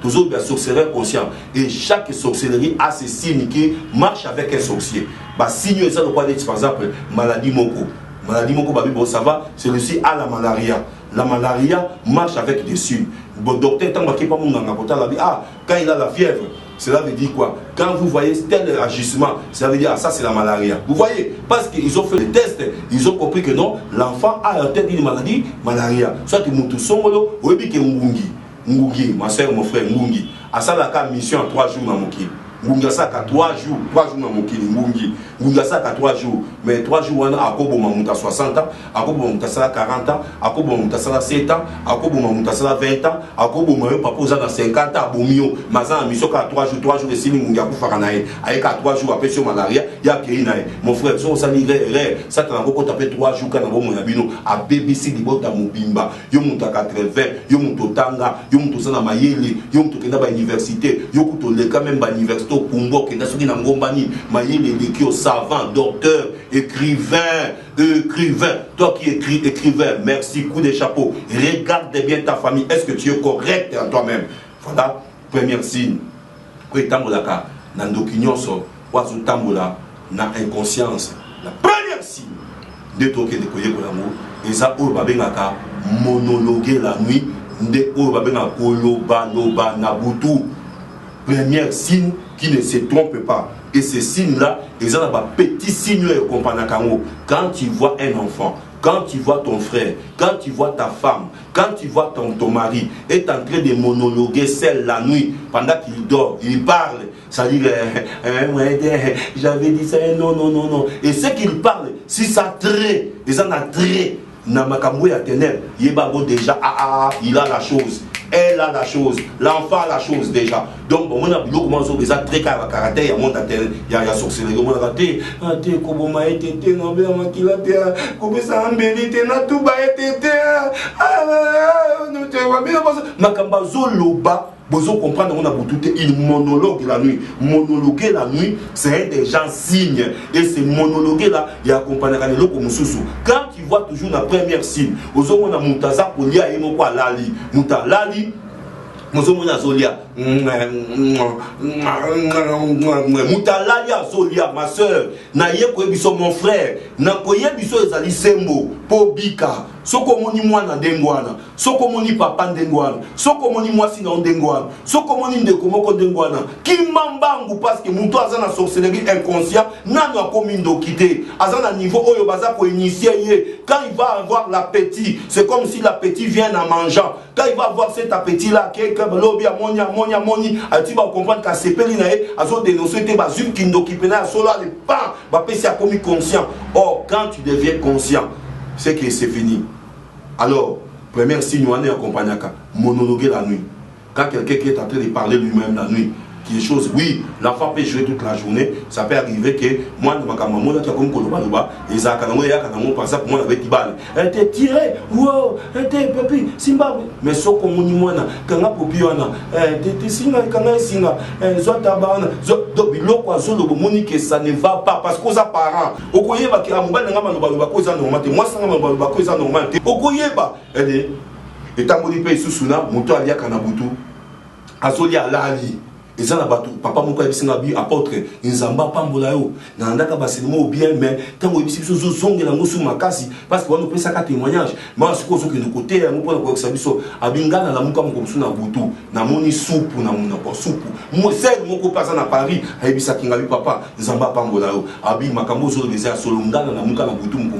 toujours bien sorcellerie conscient. Et chaque sorcellerie a ses signes qui marchent avec un sorcier. Bah, signe ça, le quoi dire, par exemple, maladie moko. Maladie moko, bah, bon, ça va, c'est aussi à la malaria. La malaria marche avec des signes. Bon, docteur, tant que pas mon ah, quand il a la fièvre, cela veut dire quoi? Quand vous voyez tel agissement, ça veut dire, ah, ça c'est la malaria. Vous voyez? Parce qu'ils ont fait le test, ils ont compris que non, l'enfant a une maladie, malaria. Soit que Moutou Songolo, ou bien que Ngungi, ma soeur, mon frère, Ngungi. À ça, la mission en 3 jours dans mon kit. Ngungi ça qu'à 3 jours dans mon kit. Ngungi ça qu'à 3 jours. Mais 3 jours, on a à Kobo Mamouta 60 ans, à Kobo Mamouta 40 ans, à Kobo Mamouta 7 ans, à Kobo Mamouta 20 ans, à Kobo Mamouta Papa 50 ans, à Bomio, Mazan, mission qu'à 3 jours, de Sini Ngungi à Koufaranae, avec à 3 jours après sur malaria, il y a Kéinae. Mon frère, ça m'irait, ça t'en a beaucoup tapé 3 jours quand on a vu à BBC Libota Mubimba, Yomunta 80, Yomunto Tanga, Yomunto Sana Mayele, Yomunto Kenda Université, Yokuto Leka même Université. Kumbo, qui est dans Ngombani, Maïle, les savant, docteur, écrivain. Toi qui écris, écrivain, merci, coup de chapeau. Regarde bien ta famille. Est-ce que tu es correct en toi-même? Voilà, premier signe. Quand tu as Nando Kinyoso, Wazu Tambola, na inconscience. La première signe de toi qui est décollé pour l'amour, et ça, on va bien monologuer la nuit, on va bien Koloba, Nabutu. Premier signe qui ne se trompe pas. Et ces signes-là, ils ont un petit signe quand tu vois un enfant, quand tu vois ton frère, quand tu vois ta femme, quand tu vois ton mari est en train de monologuer seul la nuit, pendant qu'il dort, il parle, ça dit j'avais dit ça, non. Et ce qu'il parle, si ça trait, ils en a trait, Namakamoué à ténèbres, déjà, il a la chose. Elle a la chose, l'enfant a la chose déjà. Donc, on a beaucoup moins de très caractère, il y a mon attel, il y a sorcellerie, on a raté, comme on a été, non, bien, qui l'a été, comme ça, en bénité, n'a tout bas été, nous te voyons bien, Makamba Zoloba. Vous comprenez, on a tout il monologue la nuit. Monologuer la nuit, c'est des gens signes. Et ces monologues là, il y a accompagné le comme sous. Quand tu vois toujours la première signe, vous avez un Moutaza pour lire et mon quoi lali. Mouta lali. Mouzomouna Zolia, Moutalalia Zolia, ma soeur, Naye Kwebiso, mon frère, Nakoye Biso Ezali Sembo, Pobika, Soko moni mwana ndengwana, Soko moni papa ndengwana, Soko moni mwasi na ndengwana, Soko moni ndekomoko ndengwana, Kimambangu parce que Mouto azana sorcellerie inconscient, Nano a commis d'okité, azana niveau Oyo Baza pour initier, quand il va avoir l'appétit, c'est comme si l'appétit vient en mangeant, quand il va avoir cet appétit là, Lobi a moni, tu vas comprendre qu'à ces pélinae, à son dénoncer, tu vas une kindo qui pénale, sola, les pas, va passer à commis conscient. Or, quand tu deviens conscient, c'est que c'est fini. Alors, premier signe, on est accompagné, monologuer la nuit. Quand quelqu'un qui est en train de parler lui-même la nuit, qui est chose, oui, l'enfant peut jouer toute la journée, ça peut arriver que moi, dans ma maman, qui a comme Koloba, et ça, quand on est par exemple, moi, avec Ibal, elle était tirée, wow, elle était papi, Zimbabwe, mais ce qu'on m'a dit, moi, quand on a popiona, t'es singa, quand on est singa, soit tabana, donc, l'eau, que ça ne va pas, parce qu'on a parents, au Koyeba, qui a mon bain, moi, ça n'a normal, au Koyeba, elle est, et tant qu'on y paye sous Suna, Mouto Alia Kanabutu, Azolia Lali. Et ça, papa mon père bi apôtre nzamba pambola yo na ndaka baselimo bien mais tant que biso zonge na ngosu makasi parce que on peut ça témoignage moi ce que nous côté mon père ko sabiso abingana la muka mko na butu na moni soupe na mona ko soupe moi c'est mon ko pasa na Paris ayebisa kinga bi papa nzamba pambola yo abi makambo zo beza solongana na muka na butu mko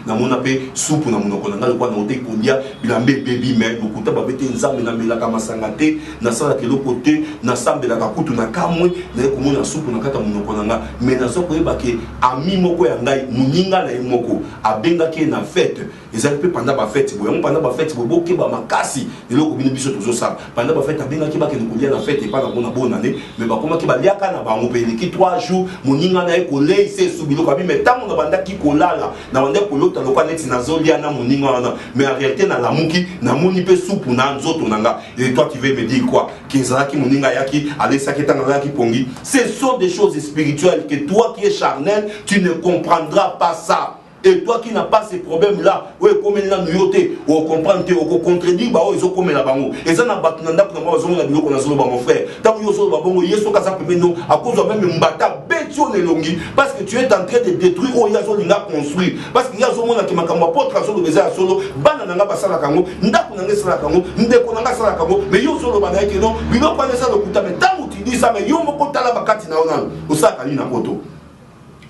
na mona pe soupe na mona ko na kwa na hotel kolia bilambe baby mais lokuta babete nzambe na melaka masangate na sala ke lokote na sambe la kutu na kamwe na komona supu na kata munoko nanga mais na soko yebake ami moko ya ngai muninga na moko abenga ke na fête ezali pe pendant ba fête boye pendant ba fête boye boke ba makasi eloko bino biso tozo sala pendant ba fête abenga ke ba ke kolia na fête pas na bona bonne année mais ba koma ke ba liaka na bango pe ki 3 jours muninga na ekolei se subilo kabi mais tango na banda ki kolala na banda kolota lokwa neti na zolia na muninga na mais en réalité na lamuki na moni pe supu na nzoto nanga et toi tu veux me dire quoi kinzala ki muninga yaki ce sont des choses spirituelles que toi qui es charnel, tu ne comprendras pas ça. Et toi qui n'as pas ces problèmes-là, oui, comme il a nuyoté, ou comprendre, ou contredire, bah, ils ont comme la bango. Et ça n'a pas de temps, mon frère. Tant que vous avez bango, ils sont cassés à cause de même mbata, bétion et longi, parce que tu es en train de détruire, oh, il y a zone construire. Parce qu'il y a zone qui m'a kamwa potre solo beza solo, banana basala kango, ndako nanga sala kango, ndeko nanga sala kango, mais yo solo bana que non, bilo pas ça le kuta, mais tant que tu dis ça, mais yo moko tala bakati na ona, osaka ni na poto.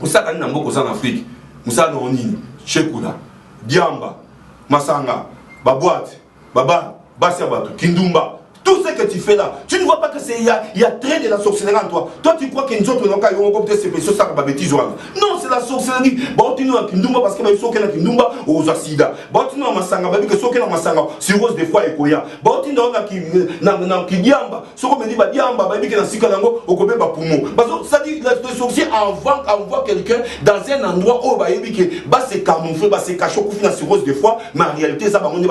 Osaka ni na mboko en Afrique. Moussa Nonini, Chekoula, Diamba, Masanga, Babouate, Baba, Bassiabato, Kindumba. Tout ce que tu fais là, tu ne vois pas que il y a très de la sorcellerie en toi. Toi, tu crois qu'il y a une autre qui a bêtise. Non, c'est la sorcellerie. Bon, tu n'as Kindumba parce que tu as Kindumba aux Asida. Bon, tu n'as Masanga parce que tu as Masanga. C'est rose des fois et Koya. Bon, tu n'as Kidiamba. Ce qu'on me dit, Diamba, parce que tu as Sikalango, au Kobe Bapumo. Parce que ça dit, le sorcier envoie quelqu'un dans un endroit où c'est camouflé, c'est caché, c'est rose des fois, mais en réalité, ça va on est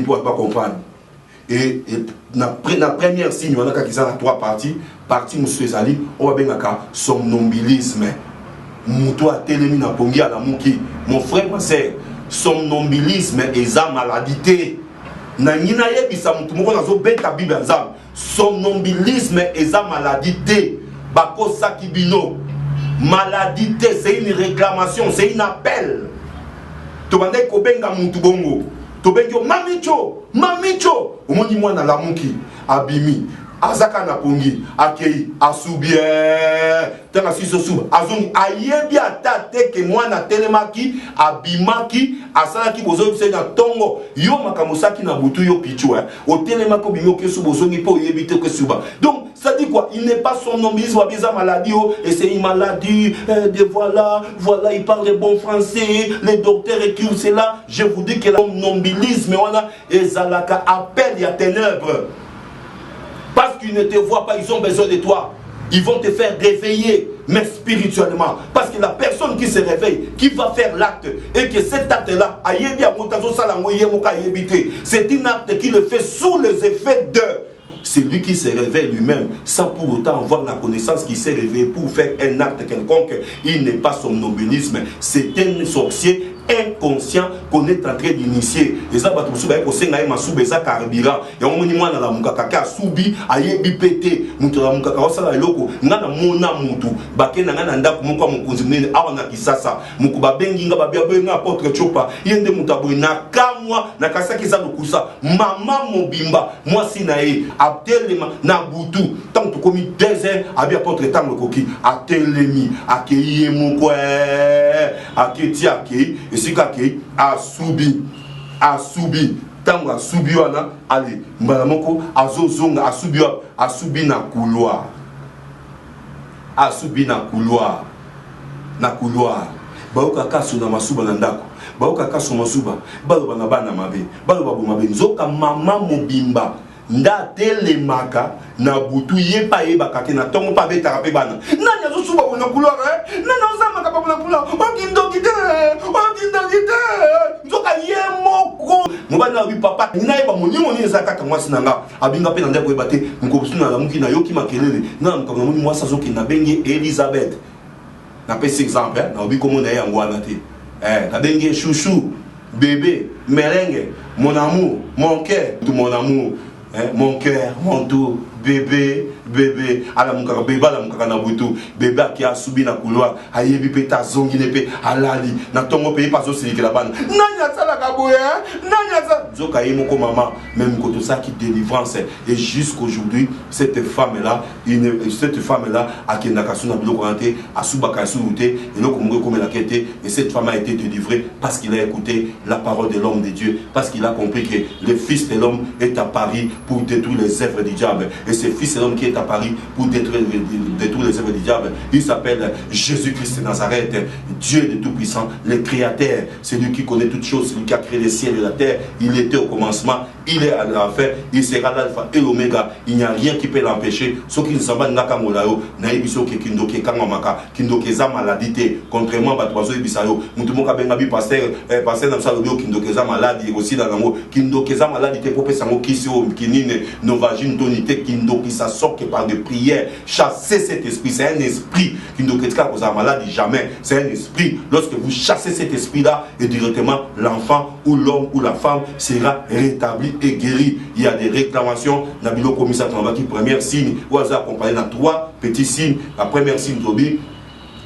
pour pas comprendre. Et la première signe, on a trois parties. Partie monsieur Zali, on va bien somnambulisme. Moutoua télémi na pongi à la mouki. Mon frère, ma sœur, somnambulisme et sa maladité. Na nina yebisa mutu moko nazo beta Bible nzam. Somnambulisme et sa maladité. Bako sakibino. Maladité, c'est une réclamation, c'est un appel. Tobande kobenga mutu bongo. Tobengo mamicho, mamicho. Omoni mwana la muki abimi. Azaka na pongi, akei, asubie. Tanga siso suba. Azongi ayebi atate ke mwana telemaki, abimaki, asalaki bozo na tongo. Yo makamosaki na butu yo pichu o telemaki bimi ke subo zongi po yebite ke suba. Donc ça dit quoi? Il n'est pas somnambulisme ou bien maladie, et c'est une maladie, de voilà, il parle de bon français, les docteurs écrivent cela. Je vous dis que le somnambulisme, et Zalaka appelle les ténèbres. Parce qu'ils ne te voient pas, ils ont besoin de toi. Ils vont te faire réveiller, mais spirituellement. Parce que la personne qui se réveille, qui va faire l'acte, et que cet acte-là, c'est un acte qui le fait sous les effets de... C'est lui qui se réveille lui-même, sans pour autant avoir la connaissance qu'il s'est réveillé pour faire un acte quelconque. Il n'est pas somnambulisme, c'est un sorcier inconscient qu'on est en train d'initier. Et ça va tout souba ko senga ma souba ça carburant. Et on moni mwana la mukaka ka soubi ayebi pété. Mutu la mukaka osala eloko ngana mona mutu. Bakena ngana ndako moko mukunzi munene awana kisasa. Mukuba bengi nga babia benga apôtre chopa. Yende mutabu na kamwa na kasaki za lukusa. Mama mobimba moi sinae abtelema na butu. Tant que komi 2 heures abi apôtre tango koki atelemi akeye moko aketi akei. Et si quelqu'un a subi, tant a subi, allez, mbalamoko, a zozonga, a subi na couloir. A subi na couloir. Na couloir. Baoka kasu na masuba na ndako. Baoka kasu masuba. Baloba na bana mabe. Baloba bo mabe. Nzoka mama mobimba. Nda telemaka na butu yepa yeba kake na tongo pa beta pe bana nanya zo suba bona couloir nanya ozama ka pa bona couloir okindokite nzoka yemoko mobana wi papa nina yeba monimo ni ezaka ka mwasi nanga abinga pe na ndeko yeba te ngobusuna la muki na yoki makelele na mkamna moni mwasa zo ki na bengi Elizabeth na pe exemple na obi komo na yango wana te na bengi chouchou bébé merengue mon amour mon cœur tout mon amour. Mon cœur, mon tout, bébé, ala mukaka bébé ala mukaka na butu, bébé qui a subi na couloir, ayebi peta zongi nepe, alali, na tongo pays pas aussi que la bande. Nanya sala kaboye, nanya sa. Zoka yemoko maman, même quand ça qui délivrance et jusqu'aujourd'hui cette femme là, a qui n'a qu'à son abilo quaranté, a subaka souté, et donc on comme la quête et cette femme a été délivrée parce qu'il a écouté la parole de l'homme de Dieu, parce qu'il a compris que le Fils de l'homme est à Paris pour détruire les œuvres du diable. Et ce Fils de l'homme qui est à Paris pour détruire les œuvres du diable, il s'appelle Jésus-Christ de Nazareth, Dieu de Tout-Puissant, le Créateur, c'est lui qui connaît toutes choses, celui qui a créé les ciels et la terre. Il était au commencement, il est à la fin, il sera l'alpha et l'oméga. Il n'y a rien qui peut l'empêcher. Ce qui ne s'en va nakamolayo, naïbiso ki kindoke kangomaka, kindoke za maladité, contrairement à Batoiso et Bissayo, Moutumoka Bengabi, pasteur Namsalobio, kindoke za maladie, aussi dans l'amour, kindoke za maladité, pour pesango kisio, kinine, novagine, tonité, qui ça sort que par des prières. Chassez cet esprit. C'est un esprit qui ne critique pas aux malades jamais. C'est un esprit. Lorsque vous chassez cet esprit-là, et directement l'enfant ou l'homme ou la femme sera rétabli et guéri. Il y a des réclamations. Nabilo commissaire qui première signe. Ou à accompagné dans 3 petits signes. La première signe, Tobi.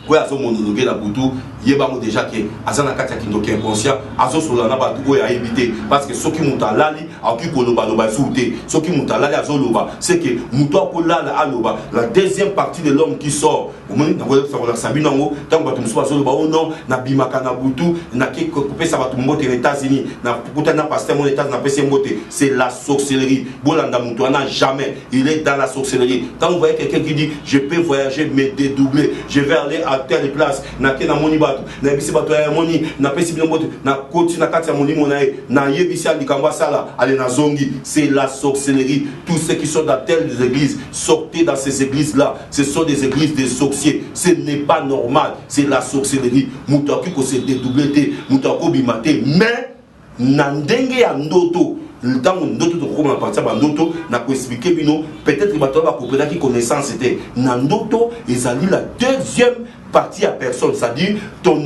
Oui, à ce monologue la boutou, il y a déjà que Azana Katia qui est inconscient, Azo Solana Batouko a évité. Parce que ceux qui m'ont talali, à qui Koloba Loba Souté, ceux qui m'ont talali à Zoloba, c'est que Moutoua Kolala Aloba, la deuxième partie de l'homme qui sort, au moment où on a Sabine en haut, tant que tu me Zoloba, oh non, Nabimaka Naboutou, n'a qui coupé ça va tout le monde aux États-Unis, n'a pas pasteur mon État, n'a pas moté, c'est la sorcellerie. Bolanda Moutoua n'a jamais, il est dans la sorcellerie. Quand vous voyez quelqu'un qui dit, je peux voyager, mais dédoubler, je vais aller à telle place, n'a qu'un amoni bateau, n'a pas si bateau à amoni, n'a pas si bien bateau, n'a côté n'a qu'à amoni monaï, n'a yébisi à l'ikamba sala, allez na zongi, c'est la sorcellerie. Tous ceux qui sont dans telles églises, sortez dans ces églises-là, ce sont des églises des sorciers, ce n'est pas normal, c'est la sorcellerie. Moutaki ko se dédoublé, moutako bimate, mais nandenge ya ndoto. Le temps où nous avons parti à Ndoto, nous avons expliqué peut-être que nous avons compris qui connaissance c'était. Nandoto, ils ont la deuxième partie à personne, c'est-à-dire ton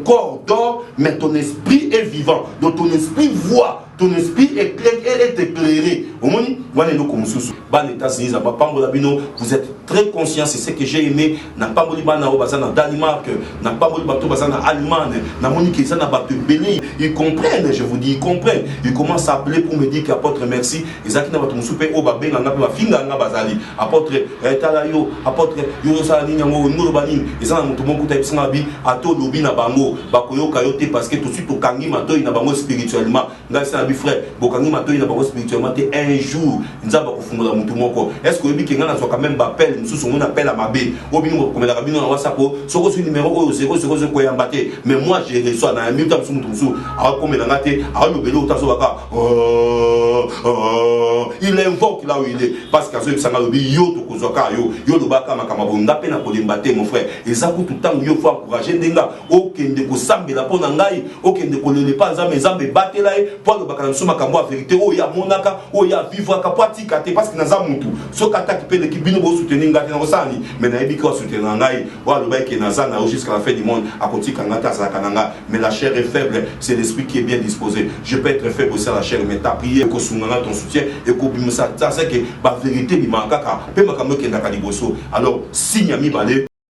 corps dort, mais ton esprit est vivant. Donc ton esprit voit. Ton esprit est éclairé. Au moins, vous êtes très conscient, c'est ce que j'ai aimé. N'a pas voulu au Danemark, n'a pas voulu en Allemagne, n'a pas voulu ils comprennent, je vous dis, ils comprennent. Ils commencent à appeler pour me dire qu'apôtre merci. Ils ont dit souper au babé, n'a pas finger n'a bazali. Apôtre Talayo, apôtre Yosalani, Nurbanin, ils ont dit mon côté Sangabi, à tout lobby na bango, bakoyo kayote parce que tout de suite au kangi mato il n'a pas spirituellement. Frère, Bokangi Mato, il n'a pas spirituellement un jour, il n'a pas fondé la moutou. Est-ce que vous avez quand même appel, nous appel à ma baie, ou bien comme la rabine en WhatsApp, sur le numéro 00 mais moi j'ai reçu un minute à Moutou, alors comme il a raté, alors le vélo, il invoque là où il est, parce qu'à ce que ça m'a dit, yo to kozoka yo, yo le baka makamabo, n'a peine à polimbater mon frère, et ça coûte tout le temps, il faut encourager des gars, aucun de ko sambe la ponangai, aucun de ko le pas à mes âmes battre là, pour le baka soma kambo a vérité, oh ya monaka, oh ya vivre kapati kate, parce que naza mutu, so kata qui peut l'équipe bino bo soutenir ngati na osani, mais na ebi ko soutenir ngai, wa le bail que naza na jusqu'à la fin du monde, à côté kangata sa kananga, mais la chair est faible, c'est l'esprit qui est bien disposé. Je peux être faible aussi à la chair, mais ta prière ko sunganga ton soutien et ko bimsa ça c'est que la vérité bi makaka, pe makambo ke ndaka liboso. Alors signe mi balé